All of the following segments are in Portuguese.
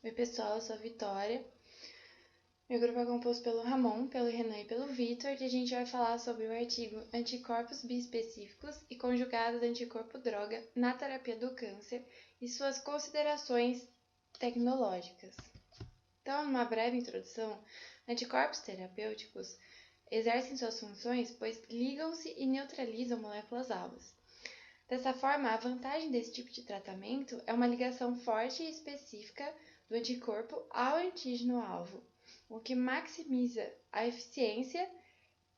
Oi pessoal, eu sou a Vitória. Meu grupo é composto pelo Ramon, pelo Renan e pelo Vitor, e a gente vai falar sobre o artigo Anticorpos biespecíficos e conjugado do anticorpo-droga na terapia do câncer e suas considerações tecnológicas. Então, numa breve introdução, anticorpos terapêuticos exercem suas funções pois ligam-se e neutralizam moléculas-alvos. Dessa forma, a vantagem desse tipo de tratamento é uma ligação forte e específica do anticorpo ao antígeno-alvo, o que maximiza a eficiência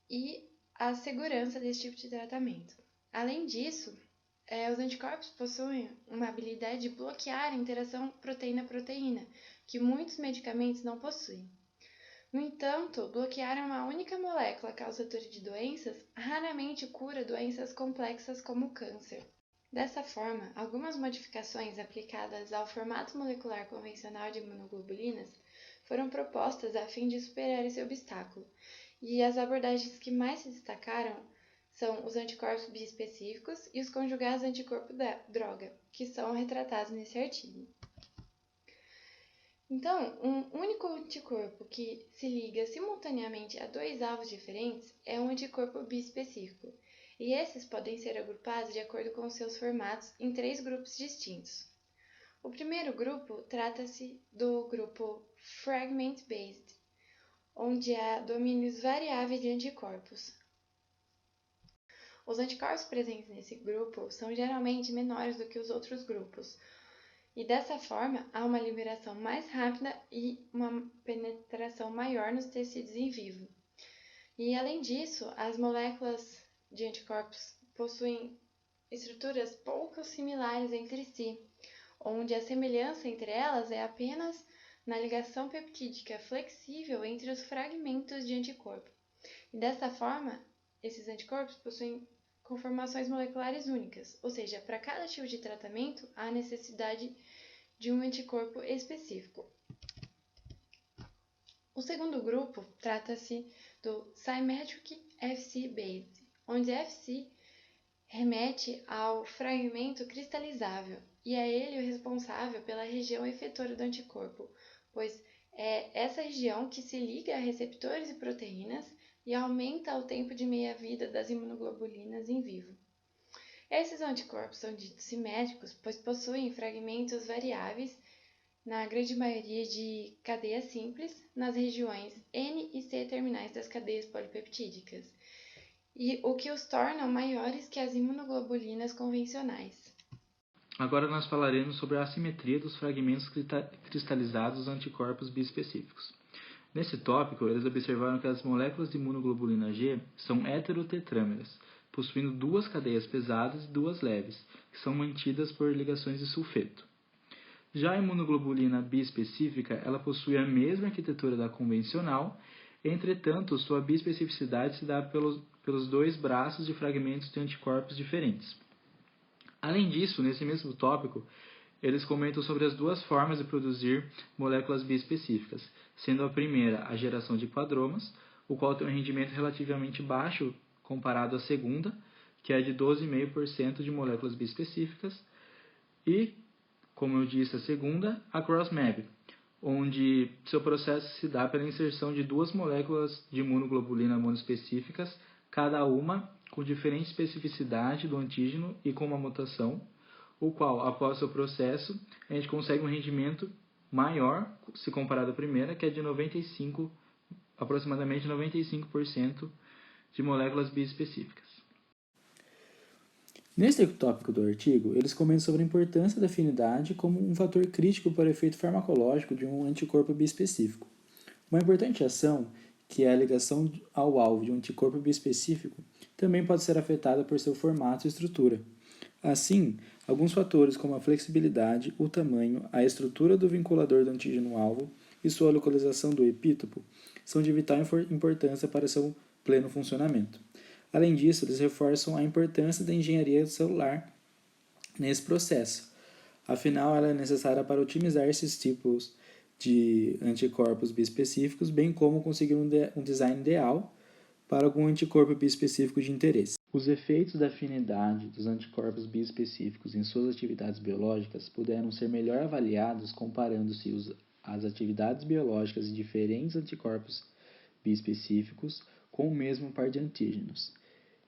e a segurança desse tipo de tratamento. Além disso, os anticorpos possuem uma habilidade de bloquear a interação proteína-proteína, que muitos medicamentos não possuem. No entanto, bloquear uma única molécula causadora de doenças raramente cura doenças complexas como o câncer. Dessa forma, algumas modificações aplicadas ao formato molecular convencional de imunoglobulinas foram propostas a fim de superar esse obstáculo, e as abordagens que mais se destacaram são os anticorpos biespecíficos e os conjugados anticorpo-droga, que são retratados nesse artigo. Então, um único anticorpo que se liga simultaneamente a dois alvos diferentes é um anticorpo biespecífico, e esses podem ser agrupados de acordo com seus formatos em três grupos distintos. O primeiro grupo trata-se do grupo fragment-based, onde há domínios variáveis de anticorpos. Os anticorpos presentes nesse grupo são geralmente menores do que os outros grupos, e dessa forma há uma liberação mais rápida e uma penetração maior nos tecidos em vivo. E além disso, as moléculas de anticorpos possuem estruturas pouco similares entre si, onde a semelhança entre elas é apenas na ligação peptídica flexível entre os fragmentos de anticorpo. E dessa forma, esses anticorpos possuem conformações moleculares únicas, ou seja, para cada tipo de tratamento há necessidade de um anticorpo específico. O segundo grupo trata-se do Symmetric Fc-based, onde Fc remete ao fragmento cristalizável e é ele o responsável pela região efetora do anticorpo, pois é essa região que se liga a receptores e proteínas e aumenta o tempo de meia-vida das imunoglobulinas em vivo. Esses anticorpos são ditos simétricos, pois possuem fragmentos variáveis, na grande maioria de cadeias simples, nas regiões N e C terminais das cadeias polipeptídicas, e o que os tornam maiores que as imunoglobulinas convencionais. Agora nós falaremos sobre a assimetria dos fragmentos cristalizados dos anticorpos biespecíficos. Nesse tópico, eles observaram que as moléculas de imunoglobulina G são heterotetrâmeras, possuindo duas cadeias pesadas e duas leves, que são mantidas por ligações de sulfeto. Já a imunoglobulina biespecífica, ela possui a mesma arquitetura da convencional, entretanto, sua biespecificidade se dá pelos dois braços de fragmentos de anticorpos diferentes. Além disso, nesse mesmo tópico, eles comentam sobre as duas formas de produzir moléculas biespecíficas, sendo a primeira a geração de quadromas, o qual tem um rendimento relativamente baixo comparado à segunda, que é de 12,5% de moléculas biespecíficas, e, como eu disse, a segunda, a cross-mab, onde seu processo se dá pela inserção de duas moléculas de imunoglobulina monoespecíficas, cada uma com diferente especificidade do antígeno e com uma mutação, o qual, após seu processo, a gente consegue um rendimento maior, se comparado à primeira, que é de aproximadamente 95% de moléculas biespecíficas. Neste tópico do artigo, eles comentam sobre a importância da afinidade como um fator crítico para o efeito farmacológico de um anticorpo biespecífico. Uma importante ação, que é a ligação ao alvo de um anticorpo biespecífico, também pode ser afetada por seu formato e estrutura. Assim, alguns fatores como a flexibilidade, o tamanho, a estrutura do vinculador do antígeno-alvo e sua localização do epítopo são de vital importância para seu pleno funcionamento. Além disso, eles reforçam a importância da engenharia celular nesse processo. Afinal, ela é necessária para otimizar esses tipos de anticorpos biespecíficos, bem como conseguir um design ideal para algum anticorpo biespecífico de interesse. Os efeitos da afinidade dos anticorpos biespecíficos em suas atividades biológicas puderam ser melhor avaliados comparando-se as atividades biológicas de diferentes anticorpos biespecíficos com o mesmo par de antígenos.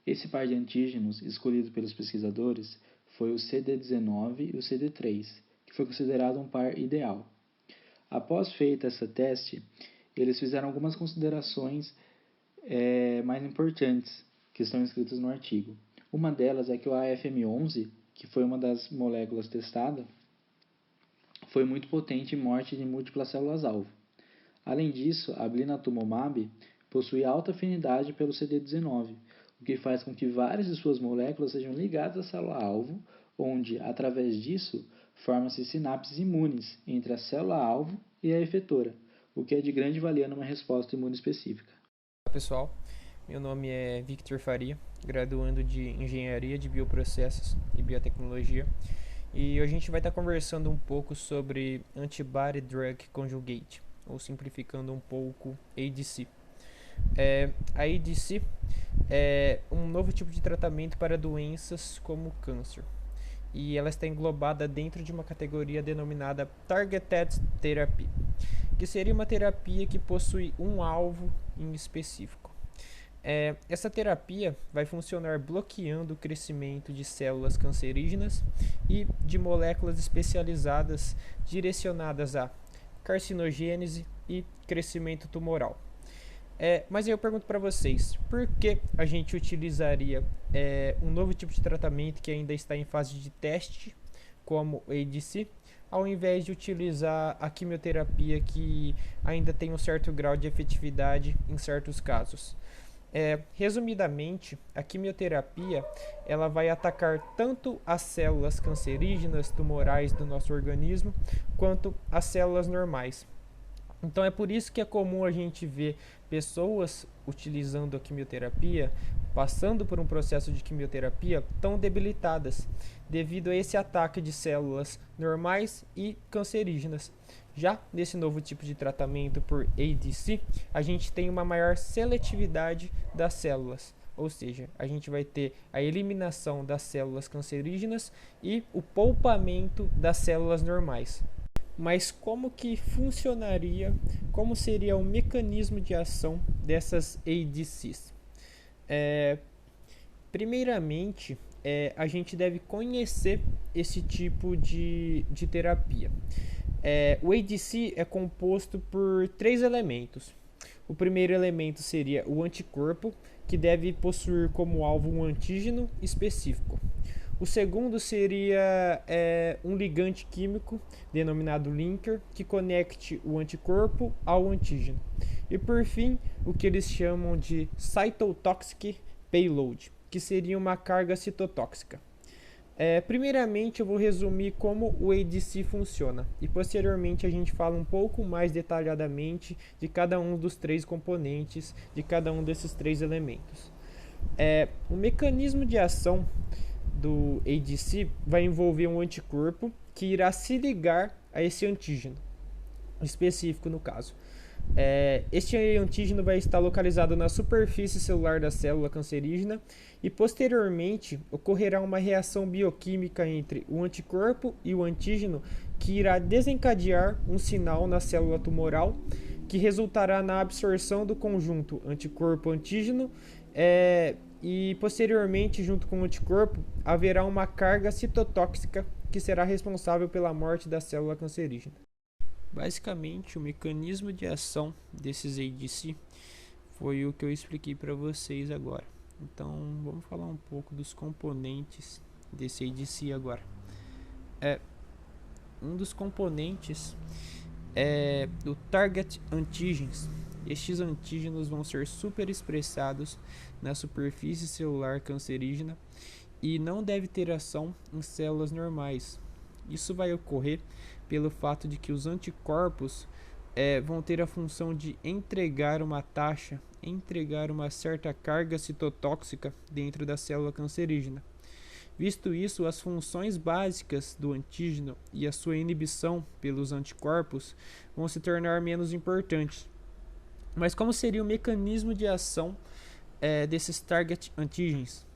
Esse par de antígenos escolhido pelos pesquisadores foi o CD19 e o CD3, que foi considerado um par ideal. Após feita essa teste, eles fizeram algumas considerações mais importantes que estão escritas no artigo. Uma delas é que o AFM11, que foi uma das moléculas testadas, foi muito potente em morte de múltiplas células-alvo. Além disso, a blinatumomab possui alta afinidade pelo CD19, o que faz com que várias de suas moléculas sejam ligadas à célula-alvo, onde, através disso, formam-se sinapses imunes entre a célula-alvo e a efetora, o que é de grande valia numa resposta imune específica. Olá pessoal, meu nome é Victor Faria, graduando de Engenharia de Bioprocessos e Biotecnologia, e hoje a gente vai estar conversando um pouco sobre Antibody Drug Conjugate, ou simplificando um pouco, ADC. A ADC é um novo tipo de tratamento para doenças como câncer, e ela está englobada dentro de uma categoria denominada Targeted Therapy, que seria uma terapia que possui um alvo em específico. Essa terapia vai funcionar bloqueando o crescimento de células cancerígenas e de moléculas especializadas direcionadas a carcinogênese e crescimento tumoral. Mas eu pergunto para vocês, por que a gente utilizaria um novo tipo de tratamento que ainda está em fase de teste, como ADC, ao invés de utilizar a quimioterapia que ainda tem um certo grau de efetividade em certos casos? Resumidamente, a quimioterapia ela vai atacar tanto as células cancerígenas tumorais do nosso organismo, quanto as células normais. Então é por isso que é comum a gente ver pessoas utilizando a quimioterapia, passando por um processo de quimioterapia tão debilitadas, devido a esse ataque de células normais e cancerígenas. Já nesse novo tipo de tratamento por ADC, a gente tem uma maior seletividade das células, ou seja, a gente vai ter a eliminação das células cancerígenas e o poupamento das células normais. Mas como que funcionaria, como seria o mecanismo de ação dessas ADCs? Primeiramente, a gente deve conhecer esse tipo de terapia. O ADC é composto por 3 elementos. O primeiro elemento seria o anticorpo, que deve possuir como alvo um antígeno específico. O segundo seria um ligante químico, denominado linker, que conecte o anticorpo ao antígeno. E por fim, o que eles chamam de cytotoxic payload, que seria uma carga citotóxica. Primeiramente eu vou resumir como o ADC funciona e posteriormente a gente fala um pouco mais detalhadamente de cada um dos 3 componentes, de cada um desses 3 elementos. O mecanismo de ação do ADC vai envolver um anticorpo que irá se ligar a esse antígeno específico no caso. Este antígeno vai estar localizado na superfície celular da célula cancerígena e posteriormente ocorrerá uma reação bioquímica entre o anticorpo e o antígeno que irá desencadear um sinal na célula tumoral que resultará na absorção do conjunto anticorpo-antígeno e posteriormente, junto com o anticorpo, haverá uma carga citotóxica que será responsável pela morte da célula cancerígena. Basicamente, o mecanismo de ação desses ADC foi o que eu expliquei para vocês agora. Então, vamos falar um pouco dos componentes desse ADC agora. Um dos componentes é o Target Antigens. Estes antígenos vão ser superexpressados na superfície celular cancerígena e não deve ter ação em células normais. Isso vai ocorrer pelo fato de que os anticorpos vão ter a função de entregar uma certa carga citotóxica dentro da célula cancerígena. Visto isso, as funções básicas do antígeno e a sua inibição pelos anticorpos vão se tornar menos importantes. Mas como seria o mecanismo de ação desses target antígenos?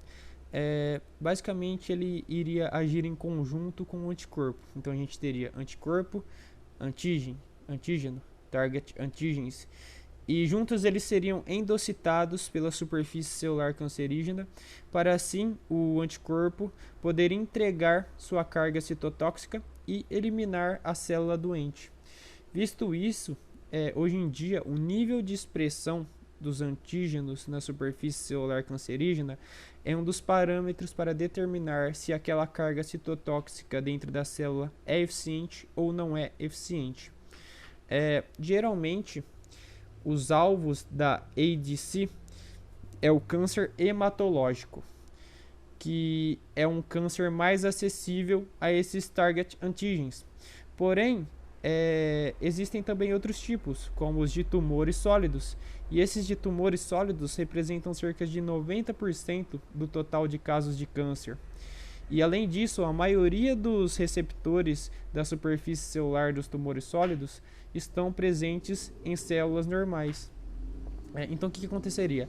Basicamente ele iria agir em conjunto com o anticorpo. Então a gente teria anticorpo, antígeno antígeno, target antigens, e juntos eles seriam endocitados pela superfície celular cancerígena, para assim o anticorpo poder entregar sua carga citotóxica e eliminar a célula doente. Visto isso, hoje em dia o nível de expressão dos antígenos na superfície celular cancerígena é um dos parâmetros para determinar se aquela carga citotóxica dentro da célula é eficiente ou não é eficiente. Geralmente, os alvos da ADC é o câncer hematológico, que é um câncer mais acessível a esses target antígenos. Porém, existem também outros tipos, como os de tumores sólidos, e esses de tumores sólidos representam cerca de 90% do total de casos de câncer. E além disso, a maioria dos receptores da superfície celular dos tumores sólidos estão presentes em células normais. Então o que aconteceria?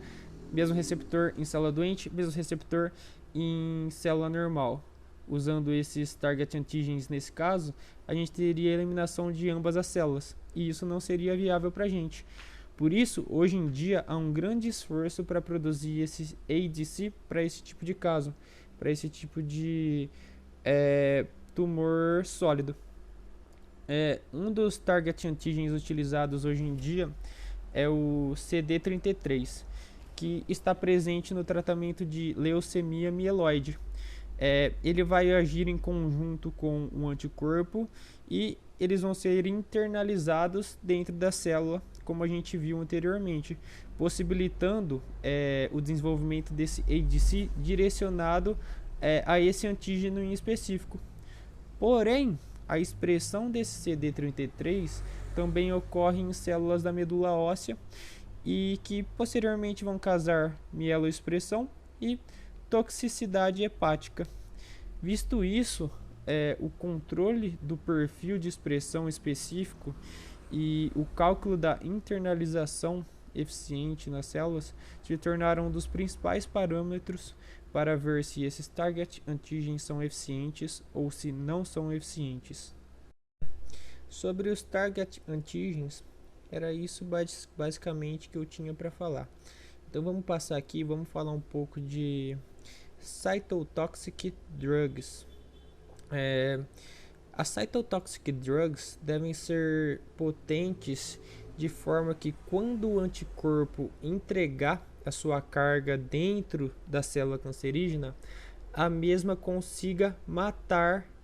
Mesmo receptor em célula doente, mesmo receptor em célula normal. Usando esses target antígenos nesse caso, a gente teria a eliminação de ambas as células, e isso não seria viável para a gente. Por isso, hoje em dia, há um grande esforço para produzir esse ADC para esse tipo de caso, para esse tipo de tumor sólido. Um dos target antígenos utilizados hoje em dia é o CD33, que está presente no tratamento de leucemia mieloide. Ele vai agir em conjunto com um anticorpo e eles vão ser internalizados dentro da célula, como a gente viu anteriormente, possibilitando o desenvolvimento desse ADC direcionado a esse antígeno em específico. Porém, a expressão desse CD33 também ocorre em células da medula óssea e que posteriormente vão causar mieloexpressão e toxicidade hepática. Visto isso, o controle do perfil de expressão específico e o cálculo da internalização eficiente nas células se tornaram um dos principais parâmetros para ver se esses target antígenos são eficientes ou se não são eficientes. Sobre os target antígenos, era isso basicamente que eu tinha para falar. Então vamos passar aqui, vamos falar um pouco de cytotoxic drugs. As cytotoxic drugs devem ser potentes de forma que quando o anticorpo entregar a sua carga dentro da célula cancerígena, a mesma consiga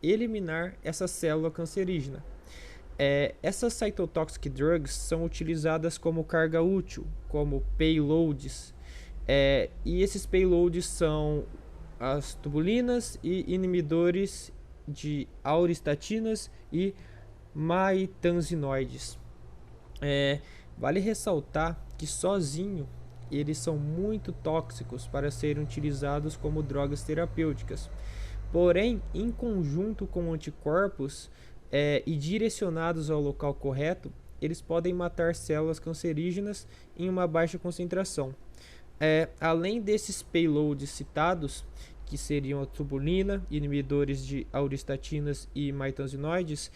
eliminar essa célula cancerígena. Essas cytotoxic drugs são utilizadas como carga útil, como payloads, e esses payloads são as tubulinas e inibidores de auristatinas e maytansinoides. Vale ressaltar que sozinho eles são muito tóxicos para serem utilizados como drogas terapêuticas. Porém, em conjunto com anticorpos e direcionados ao local correto, eles podem matar células cancerígenas em uma baixa concentração. Além desses payloads citados, que seriam a tubulina, inibidores de auristatinas e maytansinoides,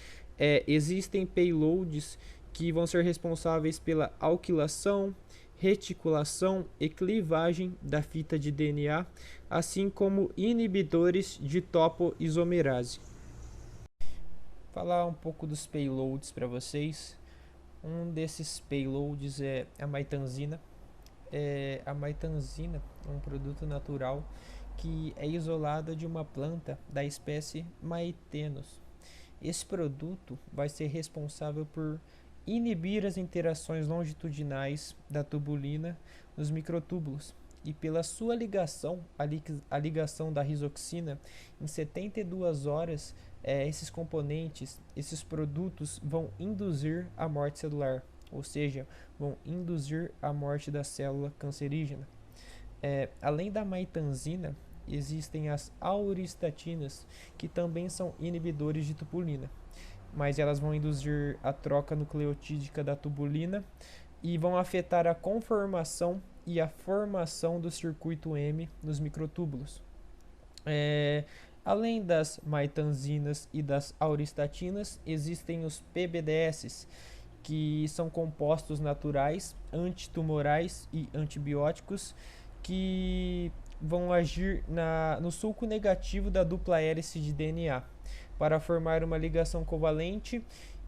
existem payloads que vão ser responsáveis pela alquilação, reticulação e clivagem da fita de DNA, assim como inibidores de topoisomerase. Falar um pouco dos payloads para vocês. Um desses payloads é a maytansina. A maytansina é um produto natural que é isolada de uma planta da espécie Maitenus. Esse produto vai ser responsável por inibir as interações longitudinais da tubulina nos microtúbulos e pela sua ligação, a ligação da risoxina, em 72 horas, esses componentes, esses produtos vão induzir a morte celular, ou seja, vão induzir a morte da célula cancerígena. Além da maytansina, existem as auristatinas, que também são inibidores de tubulina, mas elas vão induzir a troca nucleotídica da tubulina e vão afetar a conformação e a formação do circuito M nos microtúbulos. Além das maytansinas e das auristatinas, existem os PBDS, que são compostos naturais, antitumorais e antibióticos que vão agir no sulco negativo da dupla hélice de DNA para formar uma ligação covalente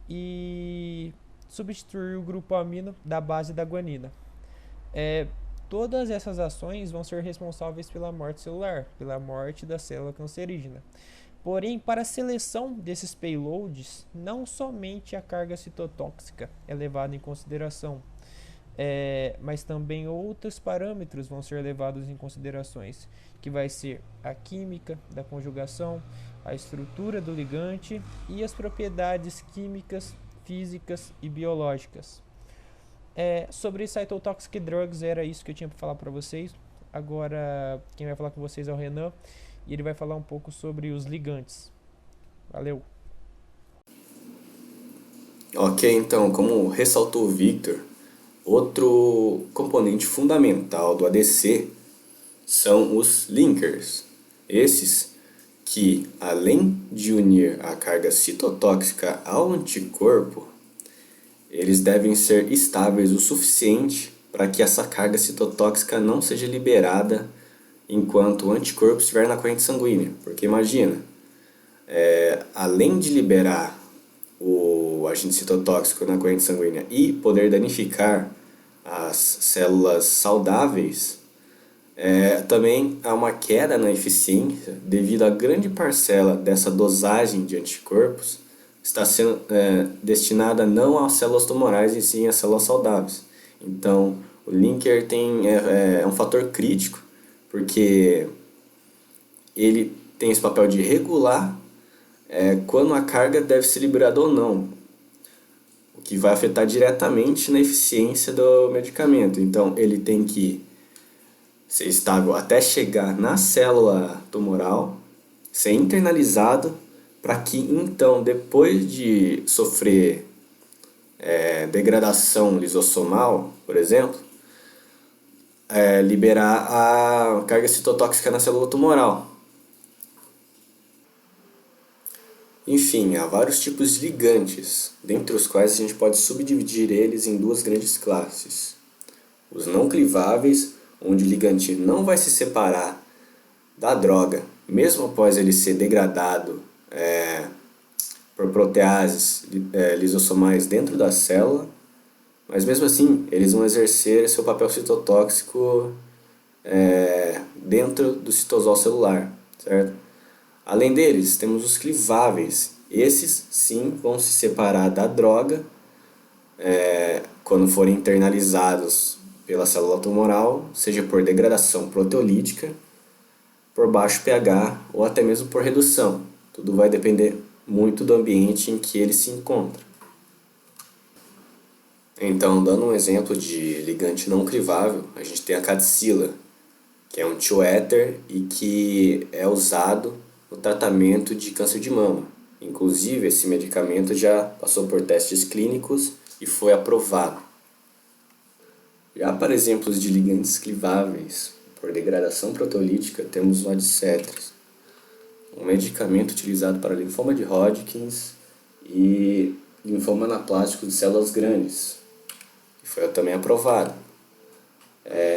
e substituir o grupo amino da base da guanina. Todas essas ações vão ser responsáveis pela morte celular, pela morte da célula cancerígena. Porém, para a seleção desses payloads, não somente a carga citotóxica é levada em consideração, mas também outros parâmetros vão ser levados em considerações, que vai ser a química da conjugação, a estrutura do ligante e as propriedades químicas, físicas e biológicas. Sobre cytotoxic drugs, era isso que eu tinha para falar para vocês. Agora quem vai falar com vocês é o Renan, e ele vai falar um pouco sobre os ligantes. Valeu! Ok, então, como ressaltou o Victor, outro componente fundamental do ADC são os linkers. Esses que, além de unir a carga citotóxica ao anticorpo, eles devem ser estáveis o suficiente para que essa carga citotóxica não seja liberada enquanto o anticorpo estiver na corrente sanguínea. Porque imagina, além de liberar o agente citotóxico na corrente sanguínea e poder danificar as células saudáveis, também há uma queda na eficiência devido à grande parcela dessa dosagem de anticorpos está sendo destinada não às células tumorais e sim às células saudáveis. Então, o linker é um fator crítico, porque ele tem esse papel de regular quando a carga deve ser liberada ou não, o que vai afetar diretamente na eficiência do medicamento. Então, ele tem que ser estável até chegar na célula tumoral, ser internalizado, para que então, depois de sofrer degradação lisossomal, por exemplo, liberar a carga citotóxica na célula tumoral. Enfim, há vários tipos de ligantes, dentre os quais a gente pode subdividir eles em duas grandes classes. Os não cliváveis, onde o ligante não vai se separar da droga, mesmo após ele ser degradado por proteases lisossomais dentro da célula, mas mesmo assim eles vão exercer seu papel citotóxico dentro do citosol celular, certo? Além deles, temos os cliváveis. Esses sim vão se separar da droga quando forem internalizados pela célula tumoral, seja por degradação proteolítica, por baixo pH ou até mesmo por redução. Tudo vai depender muito do ambiente em que ele se encontra. Então, dando um exemplo de ligante não clivável, a gente tem a Kadcyla, que é um tioéter e que é usado no tratamento de câncer de mama. Inclusive, esse medicamento já passou por testes clínicos e foi aprovado. Já para exemplos de ligantes cliváveis por degradação proteolítica, temos o Adcetris, um medicamento utilizado para linfoma de Hodgkin e linfoma anaplástico de células grandes, que foi também aprovado.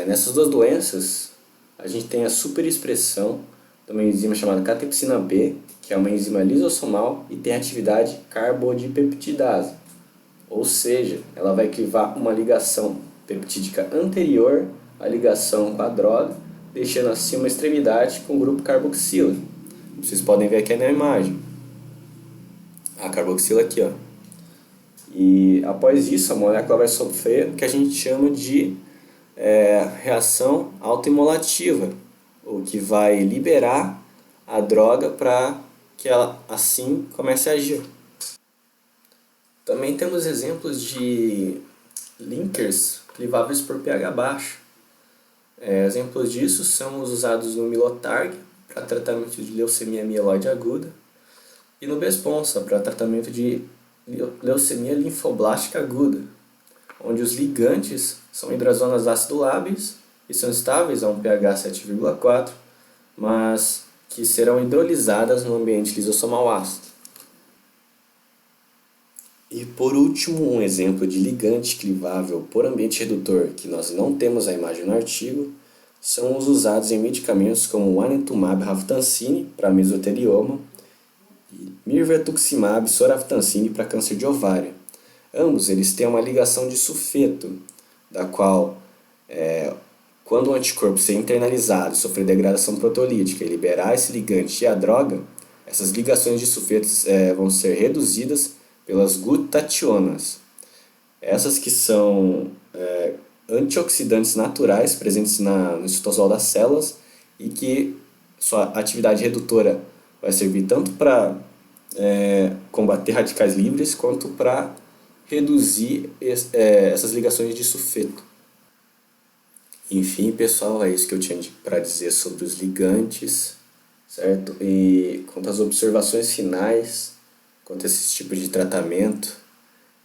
Nessas duas doenças, a gente tem a superexpressão de uma enzima chamada catepsina B, que é uma enzima lisossomal e tem atividade carbodipeptidase, ou seja, ela vai clivar uma ligação peptídica anterior à ligação com a droga, deixando assim uma extremidade com o grupo carboxila. Vocês podem ver aqui na imagem a carboxila aqui, ó. E após isso a molécula vai sofrer o que a gente chama de reação autoimolativa, o que vai liberar a droga para que ela assim comece a agir. Também temos exemplos de linkers cliváveis por pH baixo. Exemplos disso são os usados no Milotarg para tratamento de leucemia mieloide aguda e no Besponsa para tratamento de leucemia linfoblástica aguda, onde os ligantes são hidrazonas ácido lábeis e são estáveis a um pH 7,4, mas que serão hidrolisadas no ambiente lisossomal ácido. E por último, um exemplo de ligante clivável por ambiente redutor que nós não temos a imagem no artigo são os usados em medicamentos como o anitumab raftancine para mesotelioma e mirvetuximab soravtancine para câncer de ovário. Ambos eles têm uma ligação de sulfeto, da qual, quando o anticorpo ser internalizado, sofrer degradação proteolítica e liberar esse ligante e a droga, essas ligações de sulfetos vão ser reduzidas pelas glutationas. Essas que são antioxidantes naturais presentes no citosol das células e que sua atividade redutora vai servir tanto para combater radicais livres quanto para reduzir essas ligações de sulfeto. Enfim, pessoal, é isso que eu tinha para dizer sobre os ligantes, certo? E quanto às observações finais, quanto a esse tipo de tratamento,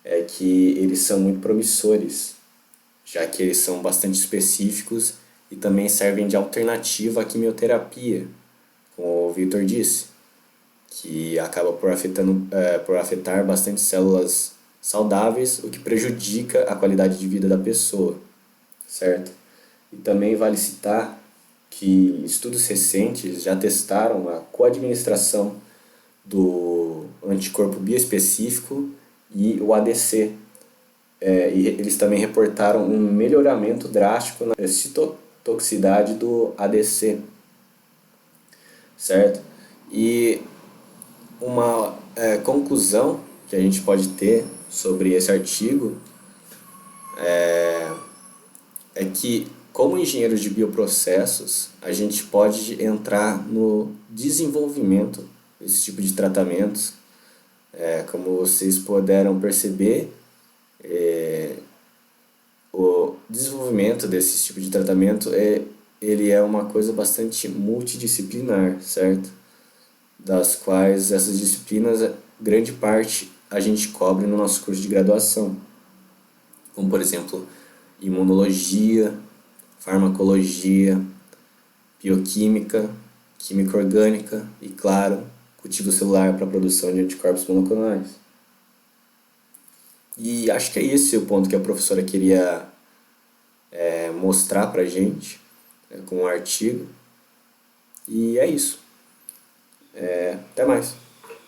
é que eles são muito promissores, já que eles são bastante específicos e também servem de alternativa à quimioterapia, como o Victor disse, que acaba por afetar bastante células saudáveis, o que prejudica a qualidade de vida da pessoa, certo? E também vale citar que estudos recentes já testaram a coadministração do anticorpo bioespecífico e o ADC. E eles também reportaram um melhoramento drástico na citotoxicidade do ADC, certo? E uma conclusão que a gente pode ter sobre esse artigo é que, como engenheiros de bioprocessos, a gente pode entrar no desenvolvimento desse tipo de tratamentos. Como vocês puderam perceber, o desenvolvimento desse tipo de tratamento ele é uma coisa bastante multidisciplinar, certo? Das quais essas disciplinas, grande parte, a gente cobre no nosso curso de graduação. Como, por exemplo, imunologia, farmacologia, bioquímica, química orgânica e, claro, cultivo celular para a produção de anticorpos monoclonais. E acho que é esse o ponto que a professora queria mostrar para a gente com o artigo. E é isso. Até mais.